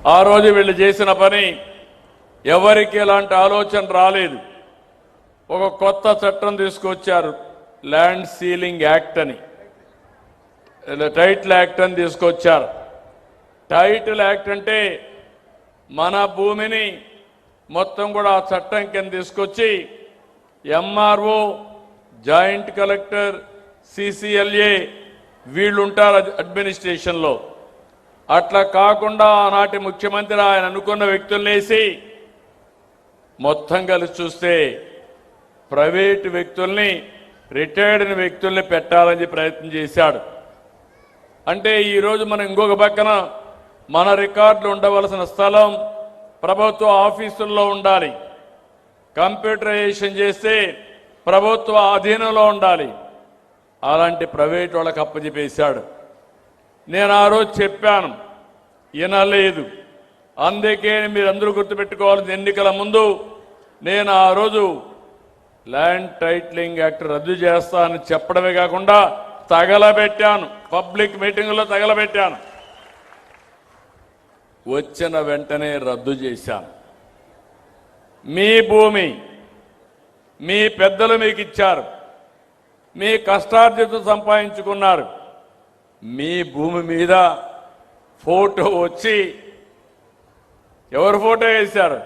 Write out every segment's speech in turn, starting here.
ఆ రోజు వీళ్ళు చేసిన పని ఎవరికి ఎలాంటి ఆలోచన రాలేదు. ఒక కొత్త చట్టం తీసుకొచ్చారు, ల్యాండ్ సీలింగ్ యాక్ట్ అని, టైటిల్ యాక్ట్ అని తీసుకొచ్చారు. టైటిల్ యాక్ట్ అంటే మన భూమిని మొత్తం కూడా ఆ చట్టం కింద తీసుకొచ్చి ఎంఆర్ఓ, జాయింట్ కలెక్టర్, సిసిఎల్ఏ వీళ్ళు ఉంటారు అడ్మినిస్ట్రేషన్లో. అట్లా కాకుండా ఆనాటి ముఖ్యమంత్రి ఆయన అనుకున్న వ్యక్తులనేసి మొత్తం కలిసి చూస్తే ప్రైవేటు వ్యక్తుల్ని, రిటైర్డ్ వ్యక్తుల్ని పెట్టాలని ప్రయత్నం చేశాడు. అంటే ఈరోజు మనం ఇంకొక పక్కన మన రికార్డులు ఉండవలసిన స్థలం ప్రభుత్వ ఆఫీసుల్లో ఉండాలి, కంప్యూటరైజేషన్ చేస్తే ప్రభుత్వ అధీనంలో ఉండాలి. అలాంటి ప్రైవేట్ వాళ్ళకి అప్పచెప్పేశాడు. నేను ఆ రోజు చెప్పాను, వినలేదు. అందుకే మీరందరూ గుర్తుపెట్టుకోవాల్సిన ఎన్నికల ముందు నేను ఆ రోజు ల్యాండ్ టైటిలింగ్ యాక్ట్ రద్దు చేస్తానని చెప్పడమే కాకుండా తగలబెట్టాను, పబ్లిక్ మీటింగ్లో తగలబెట్టాను. వచ్చిన వెంటనే రద్దు చేశాను. మీ భూమి మీ పెద్దలు మీకు ఇచ్చారు, మీ కష్టార్జితం సంపాదించుకున్నారు. మీ భూమి మీద ఫోటో వచ్చి ఎవరు ఫోటో వేశారు?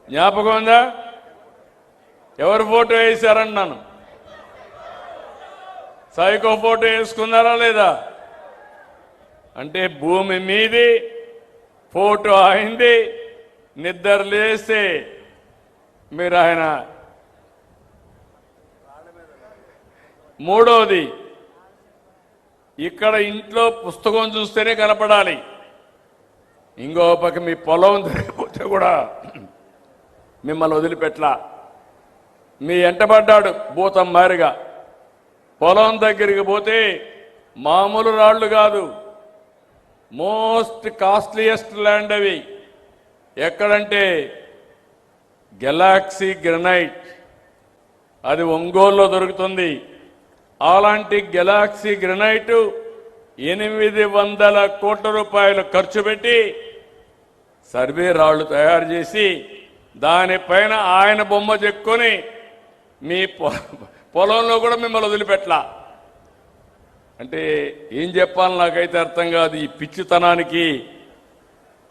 జ్ఞాపకం ఉందా? ఎవరు ఫోటో వేశారన్నాను? సైకో ఫోటో వేసుకున్నారా లేదా? అంటే భూమి మీది ఫోటో అయింది. నిద్ర లేస్తే మీరు ఆయన. మూడోది, ఇక్కడ ఇంట్లో పుస్తకం చూస్తేనే కనపడాలి. ఇంకో పక్క మీ పొలం తిరిగిపోతే కూడా మిమ్మల్ని వదిలిపెట్టలా. మీ ఎంటబడ్డాడు భూతం మారిగా. పొలం దగ్గరికి పోతే మామూలు రాళ్ళు కాదు, మోస్ట్ కాస్ట్లీయెస్ట్ ల్యాండ్ అవి. ఎక్కడంటే గెలాక్సీ గ్రనైట్, అది ఒంగోలులో దొరుకుతుంది. అలాంటి గెలాక్సీ గ్రనైట్ 800 కోట్ల రూపాయలు ఖర్చు పెట్టి సర్వే రాళ్లు తయారు చేసి దానిపైన ఆయన బొమ్మ చెక్కుని మీ పొలంలో కూడా మిమ్మల్ని వదిలిపెట్టలా. అంటే ఏం చెప్పాలి నాకైతే అర్థం కాదు. ఈ పిచ్చితనానికి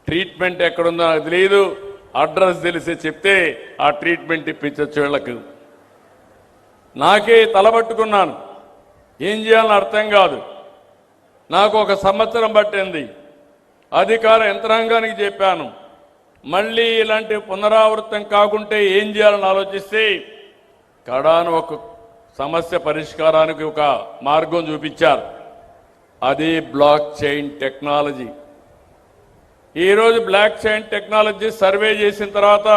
ట్రీట్మెంట్ ఎక్కడుందో నాకు తెలియదు. అడ్రస్ తెలిసి చెప్తే ఆ ట్రీట్మెంట్ ఇప్పించచ్చు వీళ్ళకు. నాకే తలబట్టుకున్నాను, ఏం చేయాలని అర్థం కాదు. నాకు 1 సంవత్సరం పట్టింది. అధికార యంత్రాంగానికి చెప్పాను, మళ్ళీ ఇలాంటి పునరావృతం కాకుంటే ఏం చేయాలని ఆలోచిస్తే కడాను ఒక సమస్య పరిష్కారానికి ఒక మార్గం చూపించారు. అది బ్లాక్ చైన్ టెక్నాలజీ. ఈరోజు బ్లాక్ చైన్ టెక్నాలజీ సర్వే చేసిన తర్వాత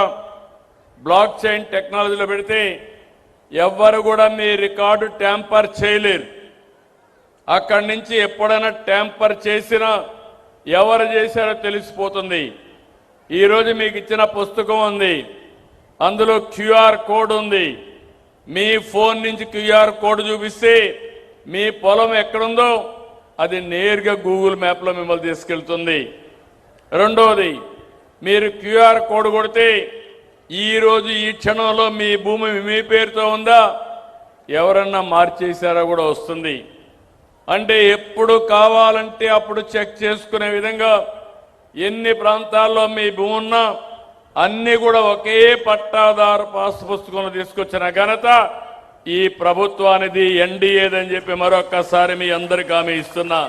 బ్లాక్ చైన్ టెక్నాలజీలో పెడితే ఎవ్వరు కూడా మీ రికార్డు ట్యాంపర్ చేయలేరు. అక్కడి నుంచి ఎప్పుడైనా ట్యాంపర్ చేసినా ఎవరు చేశారో తెలిసిపోతుంది. ఈరోజు మీకు ఇచ్చిన పుస్తకం ఉంది, అందులో క్యూఆర్ కోడ్ ఉంది. మీ ఫోన్ నుంచి క్యూఆర్ కోడ్ చూపిస్తే మీ పొలం ఎక్కడుందో అది నేరుగా గూగుల్ మ్యాప్లో మిమ్మల్ని తీసుకెళ్తుంది. రెండోది, మీరు క్యూఆర్ కోడ్ కొడితే ఈరోజు ఈ క్షణంలో మీ భూమి మీ పేరుతో ఉందా, ఎవరన్నా మార్చేశారో కూడా వస్తుంది. అంటే ఎప్పుడు కావాలంటే అప్పుడు చెక్ చేసుకునే విధంగా ఎన్ని ప్రాంతాల్లో మీ భూమి ఉన్నా అన్ని కూడా ఒకే పట్టాదారు పాస్ పుస్తకంలో తీసుకొచ్చిన ఘనత ఈ ప్రభుత్వానిది, ఎన్డీఏదని చెప్పి మరొక్కసారి మీ అందరికీ హామీ ఇస్తున్నా.